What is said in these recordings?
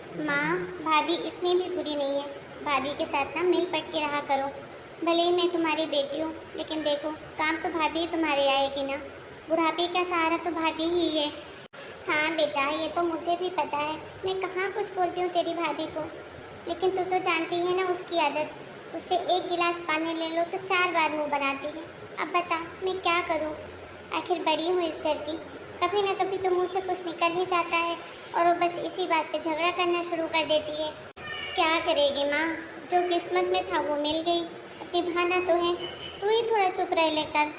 माँ, भाभी इतनी भी बुरी नहीं है। भाभी के साथ ना मिल पट के रहा करो। भले ही मैं तुम्हारी बेटी हूँ, लेकिन देखो काम तो भाभी ही तुम्हारे आएगी ना। बुढ़ापे का सहारा तो भाभी ही है। हाँ बेटा, ये तो मुझे भी पता है। मैं कहाँ कुछ बोलती हूँ तेरी भाभी को, लेकिन तू तो जानती है ना उसकी आदत। उससे एक गिलास पानी ले लो तो 4 बार मुंह बनाती है। अब बता मैं क्या करूँ? आखिर बड़ी हूँ इस घर की। कभी ना कभी तो मुँह से कुछ निकल ही जाता है और वो बस इसी बात पे झगड़ा करना शुरू कर देती है। क्या करेगी माँ, जो किस्मत में था वो मिल गई। अब निभाना तो है। तू ही थोड़ा चुप रह लेकर।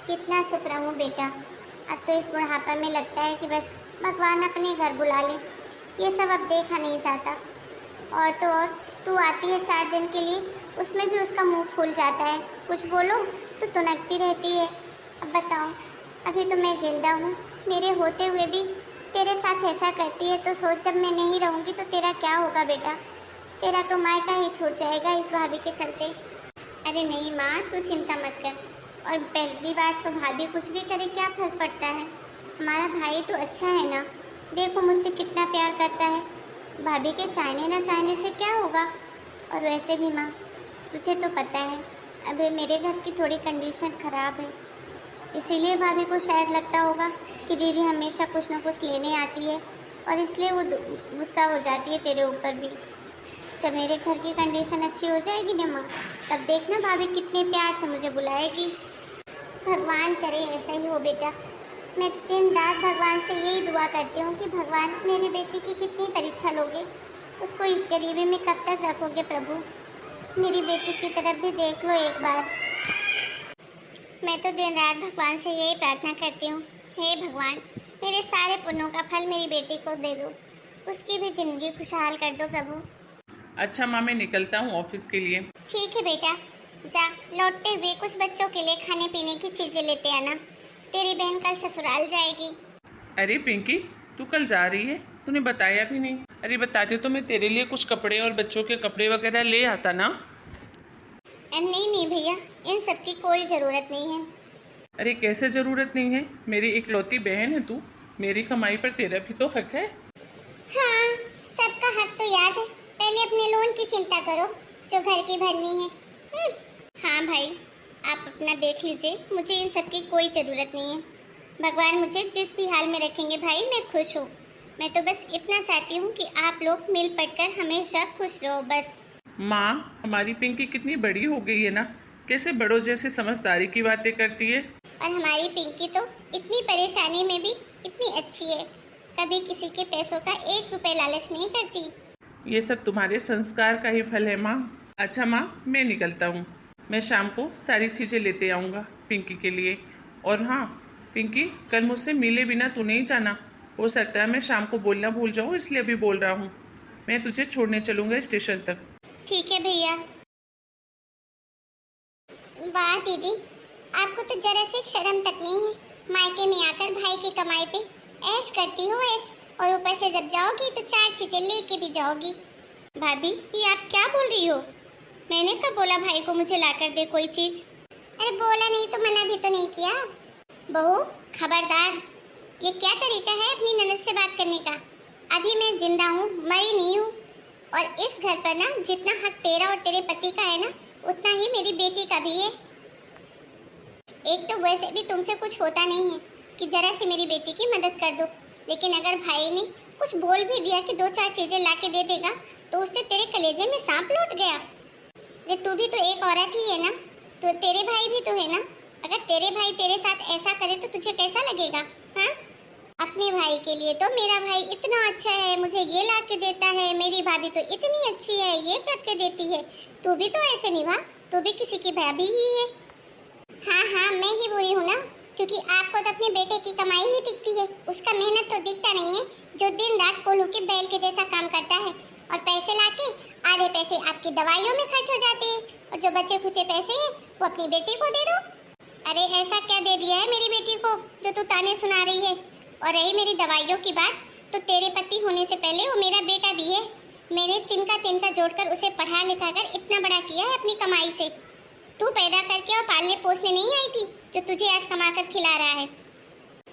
कितना चुप रहूं बेटा। अब तो इस बुढ़ापा में लगता है कि बस भगवान अपने घर बुला ले। ये सब अब देखा नहीं जाता। और तो और, तू आती है 4 दिन के लिए, उसमें भी उसका मुंह फूल जाता है। कुछ बोलो तो तुनकती रहती है। अब बताओ, अभी तो मैं जिंदा हूँ, मेरे होते हुए भी तेरे साथ ऐसा करती है, तो सोच जब मैं नहीं रहूँगी तो तेरा क्या होगा बेटा। तेरा तो मायका ही छूट जाएगा इस भाभी के चलते। अरे नहीं माँ, तू चिंता मत कर। और पहली बात तो भाभी कुछ भी करे क्या फर्क पड़ता है। हमारा भाई तो अच्छा है ना। देखो मुझसे कितना प्यार करता है। भाभी के चाहने ना चाहने से क्या होगा। और वैसे भी माँ, तुझे तो पता है अभी मेरे घर की थोड़ी कंडीशन खराब है। इसीलिए भाभी को शायद लगता होगा कि दीदी हमेशा कुछ ना कुछ लेने आती है, और इसलिए वो गुस्सा हो जाती है तेरे ऊपर भी। जब मेरे घर की कंडीशन अच्छी हो जाएगी ना माँ, तब देखना भाभी कितने प्यार से मुझे बुलाएगी। भगवान करे ऐसा ही हो बेटा। मैं दिन रात भगवान से यही दुआ करती हूँ कि भगवान मेरी बेटी की कितनी परीक्षा लोगे, उसको इस गरीबी में कब तक रखोगे प्रभु। मेरी बेटी की तरफ भी देख लो एक बार। मैं तो दिन रात भगवान से यही प्रार्थना करती हूँ, हे भगवान मेरे सारे पुण्यों का फल मेरी बेटी को दे दो, उसकी भी जिंदगी खुशहाल कर दो प्रभु। अच्छा माँ, मैं निकलता हूँ ऑफिस के लिए। ठीक है बेटा, जा। लौटते हुए कुछ बच्चों के लिए खाने पीने की चीजें लेते आना। तेरी बहन कल ससुराल जाएगी। अरे पिंकी, तू कल जा रही है? तूने बताया भी नहीं। अरे बताते तो मैं तेरे लिए कुछ कपड़े और बच्चों के कपड़े वगैरह ले आता ना। नहीं नहीं भैया, इन सब की कोई ज़रूरत नहीं है। अरे कैसे ज़रूरत नहीं है? मेरी इकलौती बहन है तू। मेरी कमाई पर तेरा भी तो हक है। हाँ, सबका हक तो याद है। पहले अपने लोन की चिंता करो जो घर की भरनी है। हाँ भाई, आप अपना देख लीजिए, मुझे इन सब की कोई ज़रूरत नहीं है। भगवान मुझे जिस भी हाल में रखेंगे भाई, मैं खुश हूँ। मैं तो बस इतना चाहती हूँ कि आप लोग मिल पट कर हमेशा खुश रहो बस। माँ, हमारी पिंकी कितनी बड़ी हो गई है ना। कैसे बड़ों जैसे समझदारी की बातें करती है। और हमारी पिंकी तो इतनी परेशानी में भी इतनी अच्छी है। कभी किसी के पैसों का 1 रुपए लालच नहीं करती। ये सब तुम्हारे संस्कार का ही फल है माँ। अच्छा माँ, मैं निकलता हूँ। मैं शाम को सारी चीज़ें लेते आऊँगा पिंकी के लिए। और हाँ पिंकी, कल मुझसे मिले बिना तू नहीं जाना। हो सकता है मैं शाम को बोलना भूल जाऊँ, इसलिए अभी बोल रहा हूँ। मैं तुझे छोड़ने चलूँगा स्टेशन तक। ठीक है भैया। वाह दीदी, आपको तो जरा से शर्म तक नहीं है। मायके में आकर भाई की कमाई पे ऐश करती हो ऐश, और ऊपर से जब जाओगी तो 4 चीजें लेके भी जाओगी। भाभी, ये आप क्या बोल रही हो? मैंने कब बोला भाई को मुझे ला कर दे कोई चीज? अरे बोला नहीं तो मना भी तो नहीं किया। बहू, खबरदार। ये क्या तरीका है अपनी ननद से बात करने का? अभी मैं जिंदा हूँ, मरी नहीं हूँ। और इस घर पर ना जितना हक तेरा और तेरे पति का है ना, उतना ही मेरी बेटी का भी है। एक तो वैसे भी तुमसे कुछ होता नहीं है कि जरा सी मेरी बेटी की मदद कर दो, लेकिन अगर भाई ने कुछ बोल भी दिया कि 2-4 चीजें ला के दे देगा, तो उससे तेरे कलेजे में सांप लौट गया। अरे तू भी तो एक औरत ही है ना, तो तेरे भाई भी तो है ना। अगर तेरे भाई तेरे साथ ऐसा करे तो तुझे कैसा लगेगा? हाँ, अपने भाई के लिए तो मेरा भाई इतना अच्छा है, मुझे ये ला के देता है, मेरी भाभी तो इतनी अच्छी है, ये करके देती है। तू भी तो ऐसे निभा, तू भी किसी की भाभी ही है। हाँ हाँ, मैं ही बुरी हूँ ना, क्योंकि आपको तो अपने बेटे की कमाई ही दिखती है, उसका मेहनत तो दिखता नहीं है, जो दिन रात कोल्हू के बैल के जैसा काम करता है। और पैसे लाके आधे पैसे आपकी दवाइयों में खर्च हो जाते हैं, और जो बचे खुचे पैसे हैं वो अपनी बेटी को दे दो। अरे ऐसा क्या दे दिया है मेरी बेटी को जो तू ताने सुना रही है? और रही मेरी दवाइयों की बात, तो तेरे पति होने से पहले वो मेरा बेटा भी है। मैंने तिनका तिनका जोड़कर उसे पढ़ा लिखा कर इतना बड़ा किया है अपनी कमाई से। तू पैदा करके और पालने पोसने नहीं आई थी, जो तुझे आज कमा कर खिला रहा है।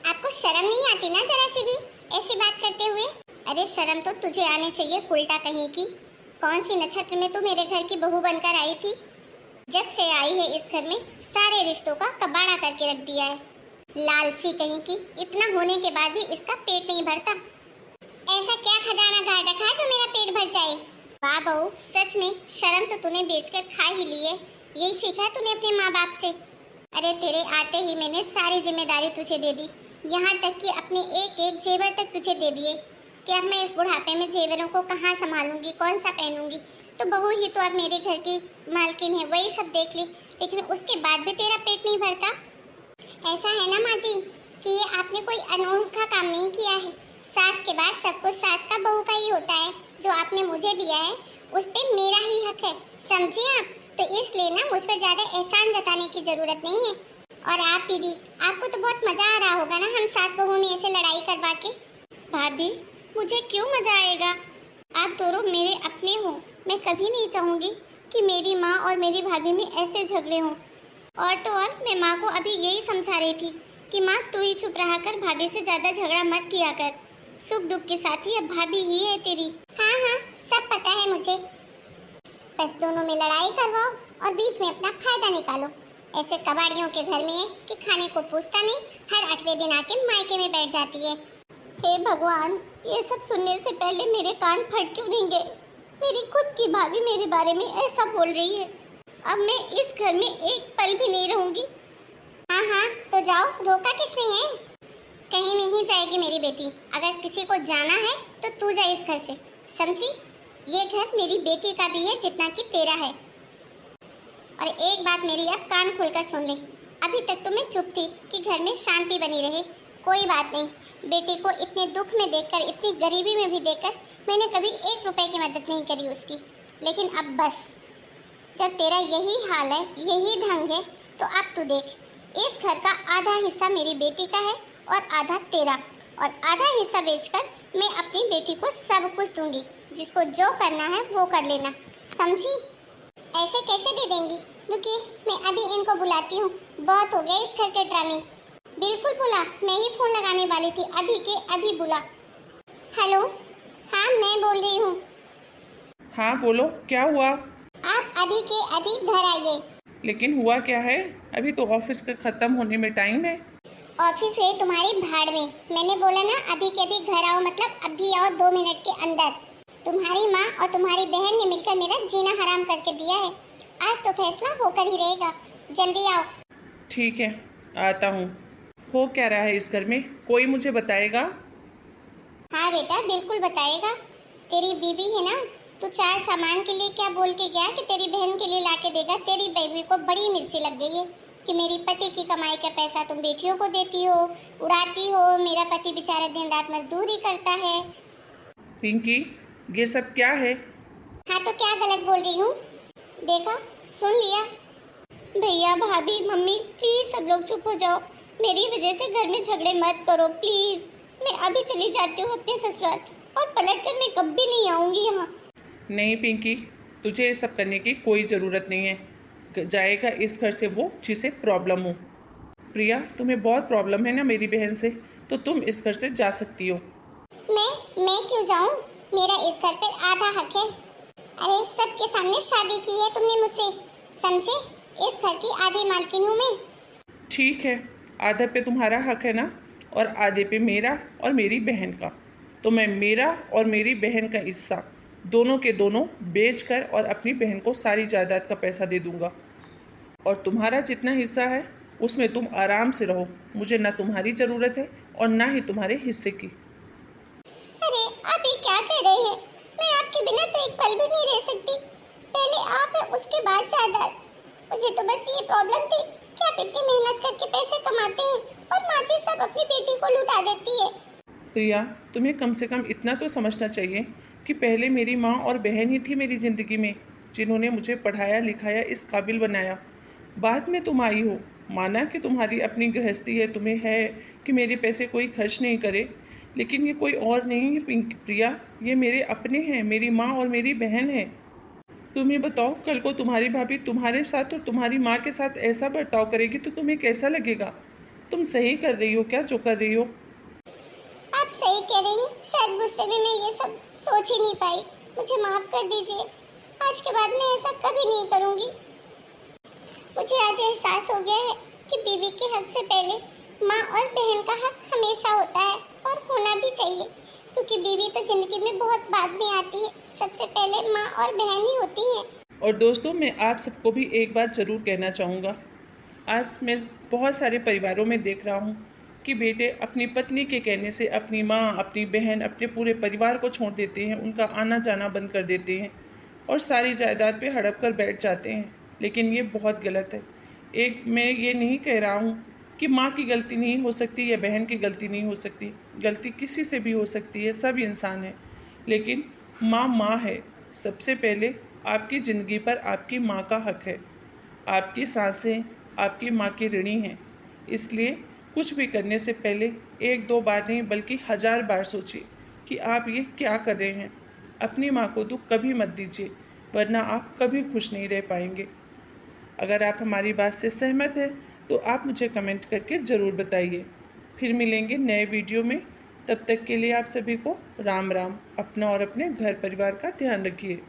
आपको शर्म नहीं आती ना जरा सी भी ऐसी बात करते हुए? अरे शर्म तो तुझे आनी चाहिए, उल्टा कहीं की। कौन सी नक्षत्र में तू मेरे घर की बहू बनकर आई थी? जब से आई है इस घर में सारे रिश्तों का कबाड़ा करके रख दिया है। लालची कहीं की, इतना होने के बाद भी इसका पेट नहीं भरता। ऐसा क्या खजाना गाड़ रखा है जो मेरा पेट भर जाए? वाह बहू, सच में शर्म तो तूने बेचकर खा ही ली है। यही सीखा है तूने अपने माँ बाप से। अरे तेरे आते ही मैंने सारी जिम्मेदारी तुझे दे दी, यहाँ तक कि अपने एक एक जेवर तक तुझे दे दिए कि अब मैं इस बुढ़ापे में जेवरों को कहाँ संभालूंगी, कौन सा पहनूंगी। तो बहू ही तो अब मेरे घर की मालकिन है, वही सब देख ली। लेकिन उसके बाद भी तेरा पेट नहीं भरता। ऐसा है ना माँ जी कि ये आपने कोई अनोखा काम नहीं किया है। सास के बाद सब कुछ सास का बहू का ही होता है। जो आपने मुझे दिया है उस पे मेरा ही हक है, समझिए आप। तो इसलिए ना मुझ पर ज्यादा एहसान जताने की जरूरत नहीं है। और आप दीदी, आपको तो बहुत मजा आ रहा होगा ना हम सास बहू में ऐसे लड़ाई करवा के। भाभी, मुझे क्यों मजा आएगा? आप दोनों मेरे अपने हो। मैं कभी नहीं चाहूंगी कि मेरी माँ और मेरी भाभी में ऐसे झगड़े हों। और तो और मैं माँ को अभी यही समझा रही थी कि माँ तू ही चुप रहा कर, भाभी से ज्यादा झगड़ा मत किया कर। सुख दुख के साथी अब भाभी ही है तेरी। हाँ हाँ, सब पता है मुझे। बस दोनों में लड़ाई करवाओ और बीच में अपना फायदा निकालो। ऐसे कबाड़ियों के घर में है कि खाने को पूछता नहीं, हर 8वें दिन आके मायके में बैठ जाती है। हे भगवान, ये सब सुनने से पहले मेरे कान फट क्यों नहीं गए? मेरी खुद की भाभी मेरे बारे में ऐसा बोल रही है। अब मैं इस घर में एक पल भी नहीं रहूंगी। हाँ हाँ, तो जाओ, रोका किसने है? कहीं नहीं जाएगी मेरी बेटी। अगर किसी को जाना है तो तू जा इस घर से, समझी? ये घर मेरी बेटी का भी है जितना कि तेरा है। और एक बात मेरी अब कान खोलकर सुन ले। अभी तक तो मैं चुप थी कि घर में शांति बनी रहे। कोई बात नहीं, बेटी को इतने दुख में देखकर, इतनी गरीबी में भी देखकर मैंने कभी 1 रुपए की मदद नहीं करी उसकी। लेकिन अब बस, जब तेरा यही हाल है, यही ढंग है, तो अब तू देख, इस घर का आधा हिस्सा मेरी बेटी का है और आधा तेरा। और आधा हिस्सा बेचकर मैं अपनी बेटी को सब कुछ दूंगी। जिसको जो करना है वो कर लेना, समझी? ऐसे कैसे दे देंगी? रुकिए, मैं अभी इनको बुलाती हूँ। बहुत हो गया इस घर के ड्रामे। बिल्कुल बुला, मैं ही फोन लगाने वाली थी, अभी के अभी बुला। हेलो, हाँ मैं बोल रही हूँ। हाँ बोलो, क्या हुआ? आप अभी के अभी घर आइए। लेकिन हुआ क्या है? अभी तो ऑफिस का खत्म होने में टाइम है। ऑफिस है तुम्हारी भाड़ में। मैंने बोला ना अभी के अभी घर आओ, मतलब अभी आओ 2 मिनट के अंदर। तुम्हारी माँ और तुम्हारी बहन ने मिलकर मेरा जीना हराम करके दिया है। आज तो फैसला होकर ही रहेगा, जल्दी आओ। ठीक है, आता हूँ। हो क्या रहा है इस घर में, कोई मुझे बताएगा? हाँ बेटा, बिल्कुल बताएगा। तेरी बीवी है ना, तू 4 सामान के लिए क्या बोल के गया कि तेरी बहन के लिए लाके देगा। तेरी बीवी को बड़ी मिर्ची लग गई है कि मेरी पति की कमाई का पैसा तुम बेटियों को देती हो, उड़ाती हो। मेरा पति बेचारा दिन रात मजदूरी करता है। पिंकी, ये सब क्या है? हाँ तो क्या गलत बोल रही हूँ? देखा, सुन लिया। भैया, भाभी, मम्मी, प्लीज सब लोग चुप हो जाओ। मेरी वजह से घर में झगड़े मत करो प्लीज। मैं अभी चली जाती हूँ अपने ससुराल और पलट कर मैं कभी नहीं आऊंगी यहाँ। नहीं पिंकी, तुझे ये सब करने की कोई ज़रूरत नहीं है। जाएगा इस घर से वो जिसे प्रॉब्लम हो। प्रिया, तुम्हें बहुत प्रॉब्लम है ना मेरी बहन से, तो तुम इस घर से जा सकती हो। मैं क्यों जाऊँ? मेरा इस घर पर आधा हक है। अरे सबके सामने शादी की है तुमने मुझसे, समझे? इस घर की आधी मालकिन हूँ मैं। ठीक है, आधे पे तुम्हारा हक है ना, और आधे पे मेरा और मेरी बहन का। तो मैं मेरा और मेरी बहन का हिस्सा दोनों के दोनों बेचकर और अपनी बहन को सारी जायदाद का पैसा दे दूंगा। और तुम्हारा जितना हिस्सा है उसमें तुम आराम से रहो। मुझे ना तुम्हारी ज़रूरत है और ना ही तुम्हारे हिस्से की। अरे आप ये क्या कह रहे हैं? मैं आपके बिना तो एक पल भी नहीं रह सकती। पहले आप है, उसके बाद जायदाद। मुझे तो बस ये प्रॉब्लम थी कि आप इतनी मेहनत करके पैसे कमाते हैं और माँ जी सब अपनी बेटी को लुटा देती है। प्रिया, तुम्हें कम से कम इतना तो समझना चाहिए कि पहले मेरी माँ और बहन ही थी मेरी ज़िंदगी में, जिन्होंने मुझे पढ़ाया लिखाया, इस काबिल बनाया। बाद में तुम आई हो। माना कि तुम्हारी अपनी गृहस्थी है, तुम्हें है कि मेरे पैसे कोई खर्च नहीं करे, लेकिन ये कोई और नहीं है प्रिया, ये मेरे अपने हैं, मेरी माँ और मेरी बहन है। तुम ही बताओ, कल को तुम्हारी भाभी तुम्हारे साथ और तुम्हारी माँ के साथ ऐसा बर्ताव करेगी तो तुम्हें कैसा लगेगा? तुम सही कर रही हो क्या जो कर रही हो? आप सही कह रही हैं, शायद गुस्से में मैं ये सब सोच ही नहीं पाई। मुझे माफ कर दीजिए। आज के बाद मैं ऐसा कभी नहीं करूंगी। मुझे आज एहसास हो गया है कि बीवी के हक से पहले माँ और बहन का हक हमेशा होता है और होना भी चाहिए, क्योंकि बीवी तो जिंदगी में बहुत बाद में आती है, सबसे पहले माँ और बहन ही होती हैं। और दोस्तों, मैं आप सबको भी एक बात ज़रूर कहना चाहूँगा। आज मैं बहुत सारे परिवारों में देख रहा हूँ कि बेटे अपनी पत्नी के कहने से अपनी माँ, अपनी बहन, अपने पूरे परिवार को छोड़ देते हैं, उनका आना जाना बंद कर देते हैं और सारी जायदाद पे हड़प कर बैठ जाते हैं। लेकिन ये बहुत गलत है। मैं ये नहीं कह रहा हूँ कि माँ की गलती नहीं हो सकती या बहन की गलती नहीं हो सकती। गलती किसी से भी हो सकती है, सब इंसान है। लेकिन माँ माँ है। सबसे पहले आपकी ज़िंदगी पर आपकी माँ का हक है। आपकी सांसें आपकी माँ की ऋणी हैं। इसलिए कुछ भी करने से पहले एक दो बार नहीं बल्कि 1000 बार सोचिए कि आप ये क्या कर रहे हैं। अपनी माँ को दुख कभी मत दीजिए, वरना आप कभी खुश नहीं रह पाएंगे। अगर आप हमारी बात से सहमत हैं तो आप मुझे कमेंट करके ज़रूर बताइए। फिर मिलेंगे नए वीडियो में। तब तक के लिए आप सभी को राम राम। अपना और अपने घर परिवार का ध्यान रखिए।